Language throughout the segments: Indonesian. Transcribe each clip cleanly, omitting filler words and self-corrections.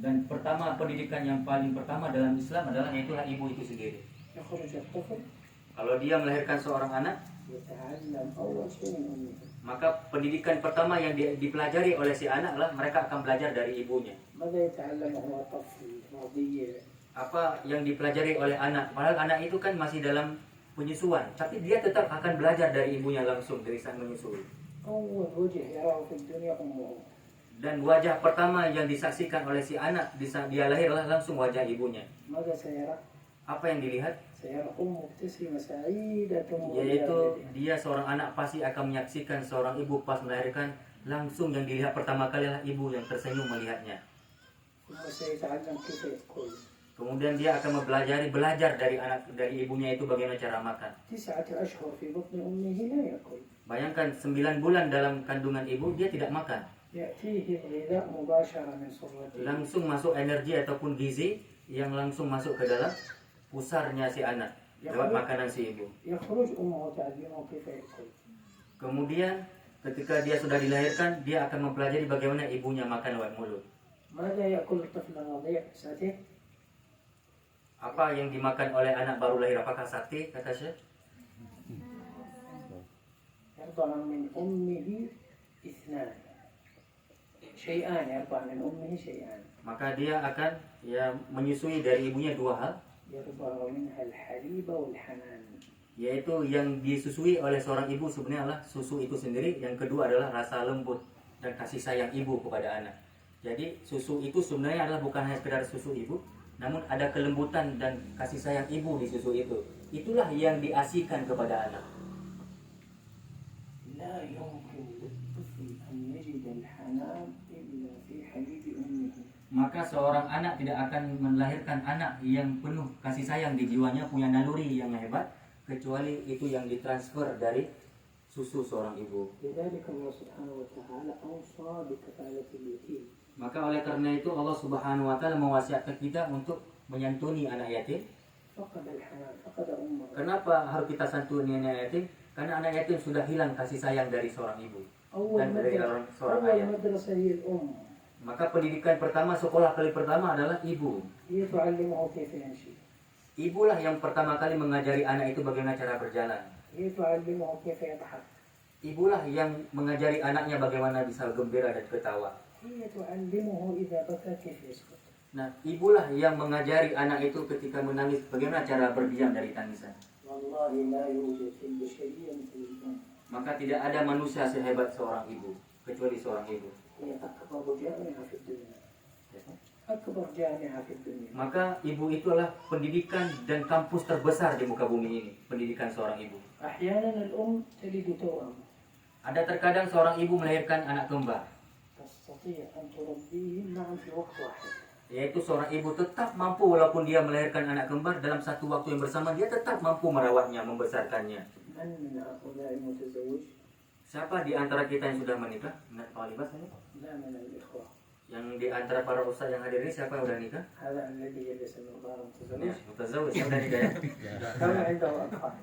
Dan pertama, pendidikan yang paling pertama dalam Islam adalah yaitulah ibu itu sendiri. Kalau dia melahirkan seorang anak, maka pendidikan pertama yang dipelajari oleh si anak adalah mereka akan belajar dari ibunya. Apa yang dipelajari oleh anak? Padahal anak itu kan masih dalam penyusuan, tapi dia tetap akan belajar dari ibunya langsung dari sang menyusui. Dan wajah pertama yang disaksikan oleh si anak di saat dia lahir adalah langsung wajah ibunya. Apa yang dilihat? Yaitu dia seorang anak pasti akan menyaksikan seorang ibu pas melahirkan, langsung yang dilihat pertama kali adalah ibu yang tersenyum melihatnya. Kemudian dia akan belajar dari ibunya itu bagaimana cara makan. Bayangkan 9 bulan dalam kandungan ibu dia tidak makan. Langsung masuk energi ataupun gizi yang langsung masuk ke dalam pusarnya si anak lewat makanan si ibu. Kemudian ketika dia sudah dilahirkan, dia akan mempelajari bagaimana ibunya makan lewat mulut. Apa yang dimakan oleh anak baru lahir? Apakah sate, kata Syekh? Maka dia akan menyusui dari ibunya 2 hal. Yaitu yang disusui oleh seorang ibu sebenarnya adalah susu itu sendiri. Yang kedua adalah rasa lembut dan kasih sayang ibu kepada anak. Jadi susu itu sebenarnya adalah bukan hanya sekedar susu ibu, namun ada kelembutan dan kasih sayang ibu di susu itu. Itulah yang diasihkan kepada anak. Maka seorang anak tidak akan melahirkan anak yang penuh kasih sayang di jiwanya, punya naluri yang hebat, kecuali itu yang ditransfer dari susu seorang ibu. Maka oleh karena itu Allah Subhanahu wa taala mewasiatkan kita untuk menyantuni anak yatim. Kenapa harus kita santuni anak yatim? Karena anak yatim sudah hilang kasih sayang dari seorang ibu dan dari seorang ayah. Maka pendidikan pertama, sekolah kali pertama adalah ibu. Ibulah yang pertama kali mengajari anak itu bagaimana cara berjalan. Ibulah yang mengajari anaknya bagaimana bisa gembira dan ketawa. Nah, ibulah yang mengajari anak itu ketika menangis bagaimana cara berdiam dari tangisan. Maka tidak ada manusia sehebat seorang ibu kecuali seorang ibu. Maka ibu itulah pendidikan dan kampus terbesar di muka bumi ini, pendidikan seorang ibu. Ada terkadang seorang ibu melahirkan anak kembar. Yaitu seorang ibu tetap mampu walaupun dia melahirkan anak kembar dalam satu waktu yang bersama, dia tetap mampu merawatnya, membesarkannya. Siapa di antara kita yang sudah menikah? Yang di antara para ustaz yang hadir ini siapa yang sudah nikah? Ya, mutazawwij yang sudah nikah ya.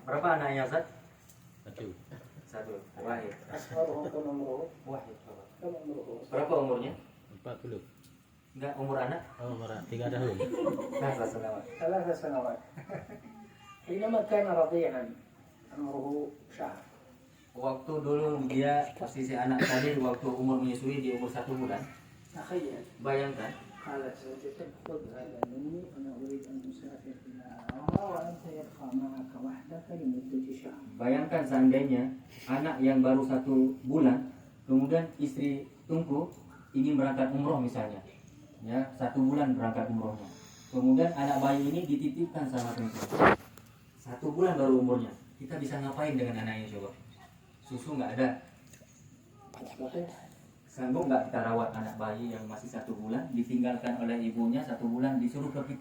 Berapa anaknya Ustaz? Satu. Wahid. Wahid. Berapa umurnya? 40. Enggak, umur anak? Oh, umur 3 tahun. ثلاث سنوات. حينما كان رضيعا عمره شهر. Waktu dulu dia posisi anak tadi waktu umur menyusui di umur 1 bulan. Bayangkan. Bayangkan seandainya anak yang baru 1 bulan, kemudian istri tunggu ingin berangkat umroh misalnya, ya 1 bulan berangkat umrohnya. Kemudian anak bayi ini dititipkan sama tunggu. 1 bulan baru umurnya. Kita bisa ngapain dengan anak ini coba? Susu nggak ada. Sanggup nggak kita rawat anak bayi yang masih 1 bulan, ditinggalkan oleh ibunya 1 bulan, disuruh ke kita